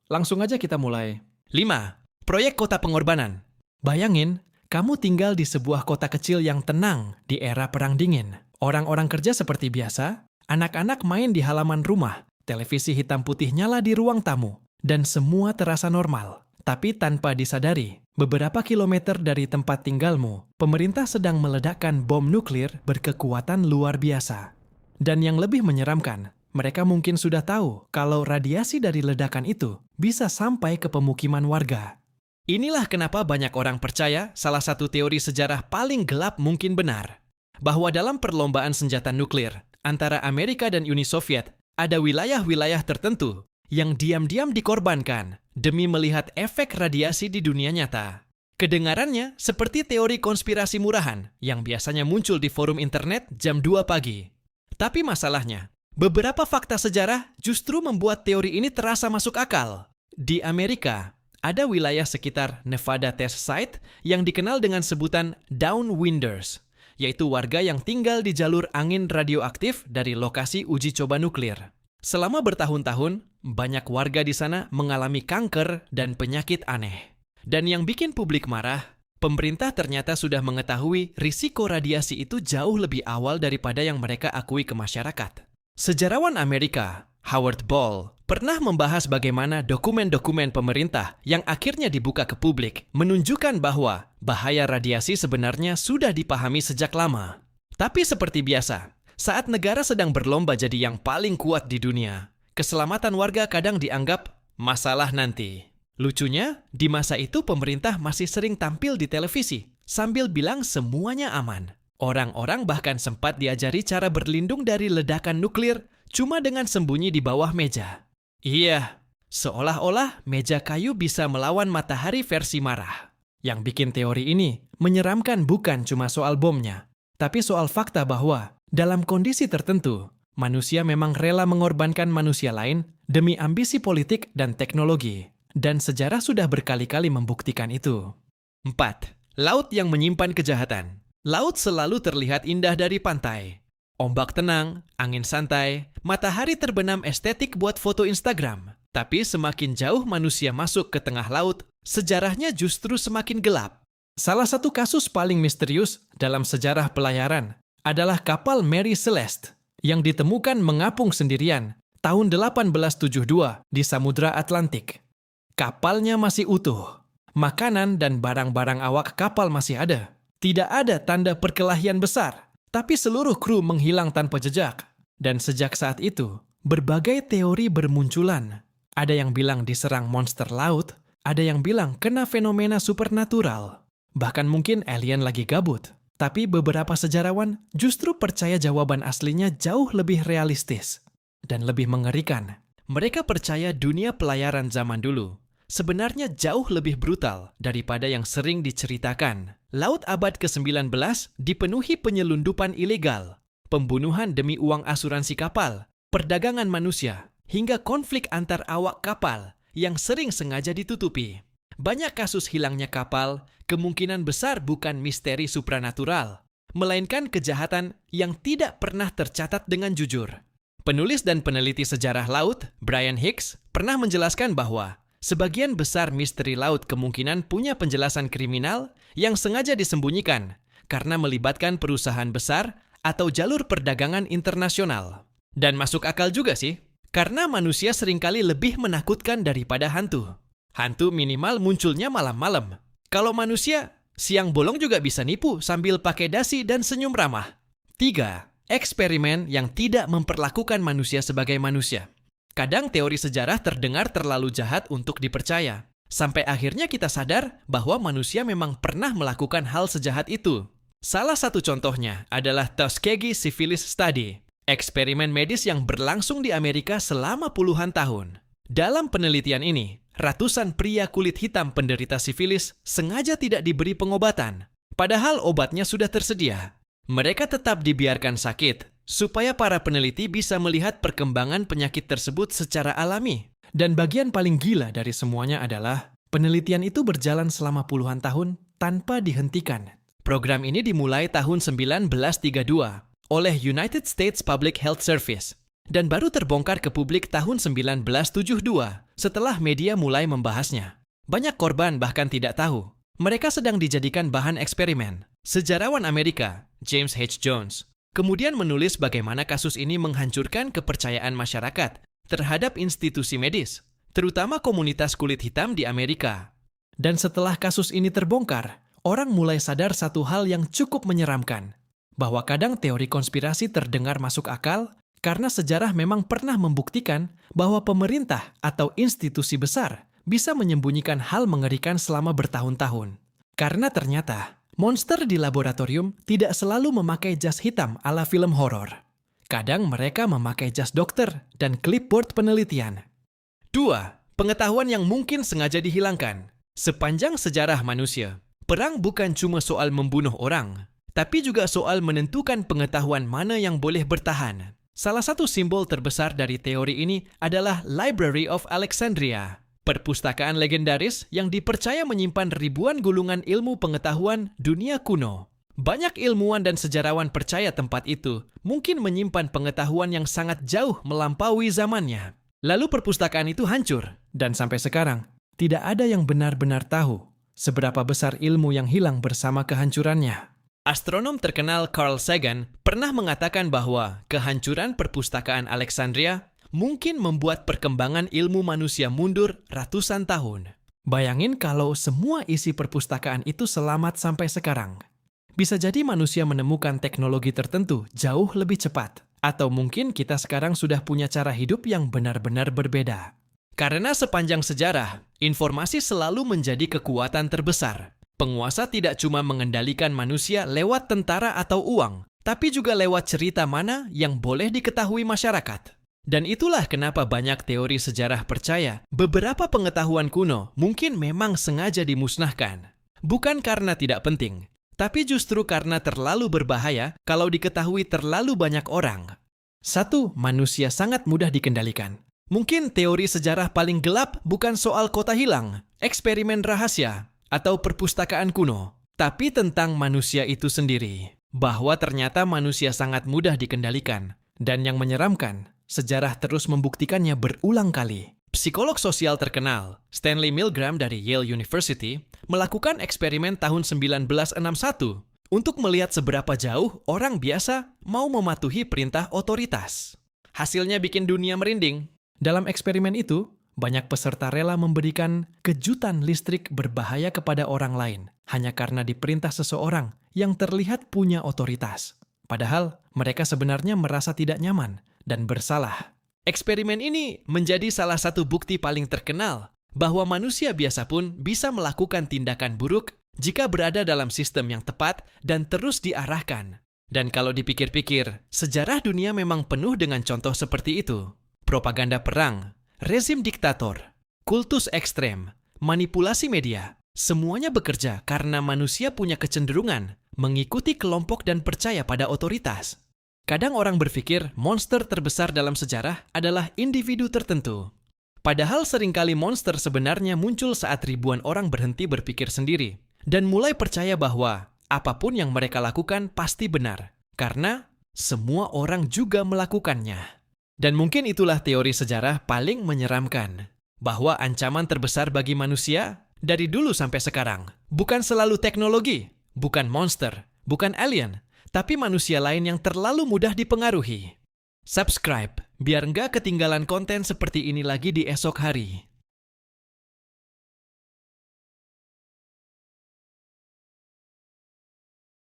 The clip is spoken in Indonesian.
Langsung aja kita mulai. 5. Proyek Kota Pengorbanan. Bayangin, kamu tinggal di sebuah kota kecil yang tenang di era Perang Dingin. Orang-orang kerja seperti biasa, anak-anak main di halaman rumah, televisi hitam putih nyala di ruang tamu, dan semua terasa normal. Tapi tanpa disadari, beberapa kilometer dari tempat tinggalmu, pemerintah sedang meledakkan bom nuklir berkekuatan luar biasa. Dan yang lebih menyeramkan, mereka mungkin sudah tahu kalau radiasi dari ledakan itu bisa sampai ke pemukiman warga. Inilah kenapa banyak orang percaya salah satu teori sejarah paling gelap mungkin benar. Bahwa dalam perlombaan senjata nuklir antara Amerika dan Uni Soviet, ada wilayah-wilayah tertentu yang diam-diam dikorbankan demi melihat efek radiasi di dunia nyata. Kedengarannya seperti teori konspirasi murahan yang biasanya muncul di forum internet jam 2 pagi. Tapi masalahnya, beberapa fakta sejarah justru membuat teori ini terasa masuk akal. Di Amerika, ada wilayah sekitar Nevada Test Site yang dikenal dengan sebutan downwinders, yaitu warga yang tinggal di jalur angin radioaktif dari lokasi uji coba nuklir. Selama bertahun-tahun, banyak warga di sana mengalami kanker dan penyakit aneh. Dan yang bikin publik marah, pemerintah ternyata sudah mengetahui risiko radiasi itu jauh lebih awal daripada yang mereka akui ke masyarakat. Sejarawan Amerika, Howard Ball, pernah membahas bagaimana dokumen-dokumen pemerintah yang akhirnya dibuka ke publik menunjukkan bahwa bahaya radiasi sebenarnya sudah dipahami sejak lama. Tapi seperti biasa, saat negara sedang berlomba jadi yang paling kuat di dunia, keselamatan warga kadang dianggap masalah nanti. Lucunya, di masa itu pemerintah masih sering tampil di televisi sambil bilang semuanya aman. Orang-orang bahkan sempat diajari cara berlindung dari ledakan nuklir cuma dengan sembunyi di bawah meja. Iya, seolah-olah meja kayu bisa melawan matahari versi marah. Yang bikin teori ini menyeramkan bukan cuma soal bomnya, tapi soal fakta bahwa dalam kondisi tertentu, manusia memang rela mengorbankan manusia lain demi ambisi politik dan teknologi. Dan sejarah sudah berkali-kali membuktikan itu. 4. Laut yang menyimpan kejahatan. Laut selalu terlihat indah dari pantai. Ombak tenang, angin santai, matahari terbenam estetik buat foto Instagram. Tapi semakin jauh manusia masuk ke tengah laut, sejarahnya justru semakin gelap. Salah satu kasus paling misterius dalam sejarah pelayaran adalah kapal Mary Celeste yang ditemukan mengapung sendirian tahun 1872 di Samudra Atlantik. Kapalnya masih utuh, makanan dan barang-barang awak kapal masih ada. Tidak ada tanda perkelahian besar, tapi seluruh kru menghilang tanpa jejak. Dan sejak saat itu, berbagai teori bermunculan. Ada yang bilang diserang monster laut, ada yang bilang kena fenomena supernatural. Bahkan mungkin alien lagi gabut. Tapi beberapa sejarawan justru percaya jawaban aslinya jauh lebih realistis dan lebih mengerikan. Mereka percaya dunia pelayaran zaman dulu sebenarnya jauh lebih brutal daripada yang sering diceritakan. Laut abad ke-19 dipenuhi penyelundupan ilegal, pembunuhan demi uang asuransi kapal, perdagangan manusia, hingga konflik antar awak kapal yang sering sengaja ditutupi. Banyak kasus hilangnya kapal kemungkinan besar bukan misteri supranatural, melainkan kejahatan yang tidak pernah tercatat dengan jujur. Penulis dan peneliti sejarah laut, Brian Hicks, pernah menjelaskan bahwa sebagian besar misteri laut kemungkinan punya penjelasan kriminal yang sengaja disembunyikan karena melibatkan perusahaan besar atau jalur perdagangan internasional. Dan masuk akal juga sih, karena manusia seringkali lebih menakutkan daripada hantu. Hantu minimal munculnya malam-malam. Kalau manusia, siang bolong juga bisa nipu sambil pakai dasi dan senyum ramah. 3. Eksperimen yang tidak memperlakukan manusia sebagai manusia. Kadang teori sejarah terdengar terlalu jahat untuk dipercaya. Sampai akhirnya kita sadar bahwa manusia memang pernah melakukan hal sejahat itu. Salah satu contohnya adalah Tuskegee Syphilis Study, eksperimen medis yang berlangsung di Amerika selama puluhan tahun. Dalam penelitian ini, ratusan pria kulit hitam penderita sifilis sengaja tidak diberi pengobatan, padahal obatnya sudah tersedia. Mereka tetap dibiarkan sakit, supaya para peneliti bisa melihat perkembangan penyakit tersebut secara alami. Dan bagian paling gila dari semuanya adalah penelitian itu berjalan selama puluhan tahun tanpa dihentikan. Program ini dimulai tahun 1932 oleh United States Public Health Service dan baru terbongkar ke publik tahun 1972 setelah media mulai membahasnya. Banyak korban bahkan tidak tahu mereka sedang dijadikan bahan eksperimen. Sejarawan Amerika, James H. Jones, kemudian menulis bagaimana kasus ini menghancurkan kepercayaan masyarakat terhadap institusi medis, terutama komunitas kulit hitam di Amerika. Dan setelah kasus ini terbongkar, orang mulai sadar satu hal yang cukup menyeramkan, bahwa kadang teori konspirasi terdengar masuk akal karena sejarah memang pernah membuktikan bahwa pemerintah atau institusi besar bisa menyembunyikan hal mengerikan selama bertahun-tahun. Karena ternyata, monster di laboratorium tidak selalu memakai jas hitam ala film horor. Kadang mereka memakai jas dokter dan clipboard penelitian. 2. Pengetahuan yang mungkin sengaja dihilangkan. Sepanjang sejarah manusia, perang bukan cuma soal membunuh orang, tapi juga soal menentukan pengetahuan mana yang boleh bertahan. Salah satu simbol terbesar dari teori ini adalah Library of Alexandria, perpustakaan legendaris yang dipercaya menyimpan ribuan gulungan ilmu pengetahuan dunia kuno. Banyak ilmuwan dan sejarawan percaya tempat itu mungkin menyimpan pengetahuan yang sangat jauh melampaui zamannya. Lalu perpustakaan itu hancur, dan sampai sekarang tidak ada yang benar-benar tahu seberapa besar ilmu yang hilang bersama kehancurannya. Astronom terkenal Carl Sagan pernah mengatakan bahwa kehancuran perpustakaan Alexandria mungkin membuat perkembangan ilmu manusia mundur ratusan tahun. Bayangin kalau semua isi perpustakaan itu selamat sampai sekarang. Bisa jadi manusia menemukan teknologi tertentu jauh lebih cepat. Atau mungkin kita sekarang sudah punya cara hidup yang benar-benar berbeda. Karena sepanjang sejarah, informasi selalu menjadi kekuatan terbesar. Penguasa tidak cuma mengendalikan manusia lewat tentara atau uang, tapi juga lewat cerita mana yang boleh diketahui masyarakat. Dan itulah kenapa banyak teori sejarah percaya beberapa pengetahuan kuno mungkin memang sengaja dimusnahkan. Bukan karena tidak penting, tapi justru karena terlalu berbahaya kalau diketahui terlalu banyak orang. 1. Manusia sangat mudah dikendalikan. Mungkin teori sejarah paling gelap bukan soal kota hilang, eksperimen rahasia, atau perpustakaan kuno, tapi tentang manusia itu sendiri. Bahwa ternyata manusia sangat mudah dikendalikan. Dan yang menyeramkan, sejarah terus membuktikannya berulang kali. Psikolog sosial terkenal, Stanley Milgram dari Yale University, melakukan eksperimen tahun 1961 untuk melihat seberapa jauh orang biasa mau mematuhi perintah otoritas. Hasilnya bikin dunia merinding. Dalam eksperimen itu, banyak peserta rela memberikan kejutan listrik berbahaya kepada orang lain hanya karena diperintah seseorang yang terlihat punya otoritas. Padahal mereka sebenarnya merasa tidak nyaman dan bersalah. Eksperimen ini menjadi salah satu bukti paling terkenal bahwa manusia biasa pun bisa melakukan tindakan buruk jika berada dalam sistem yang tepat dan terus diarahkan. Dan kalau dipikir-pikir, sejarah dunia memang penuh dengan contoh seperti itu. Propaganda perang, rezim diktator, kultus ekstrem, manipulasi media, semuanya bekerja karena manusia punya kecenderungan mengikuti kelompok dan percaya pada otoritas. Kadang orang berpikir monster terbesar dalam sejarah adalah individu tertentu. Padahal seringkali monster sebenarnya muncul saat ribuan orang berhenti berpikir sendiri dan mulai percaya bahwa apapun yang mereka lakukan pasti benar, karena semua orang juga melakukannya. Dan mungkin itulah teori sejarah paling menyeramkan, bahwa ancaman terbesar bagi manusia dari dulu sampai sekarang bukan selalu teknologi, bukan monster, bukan alien, tapi manusia lain yang terlalu mudah dipengaruhi. Subscribe biar nggak ketinggalan konten seperti ini lagi di esok hari.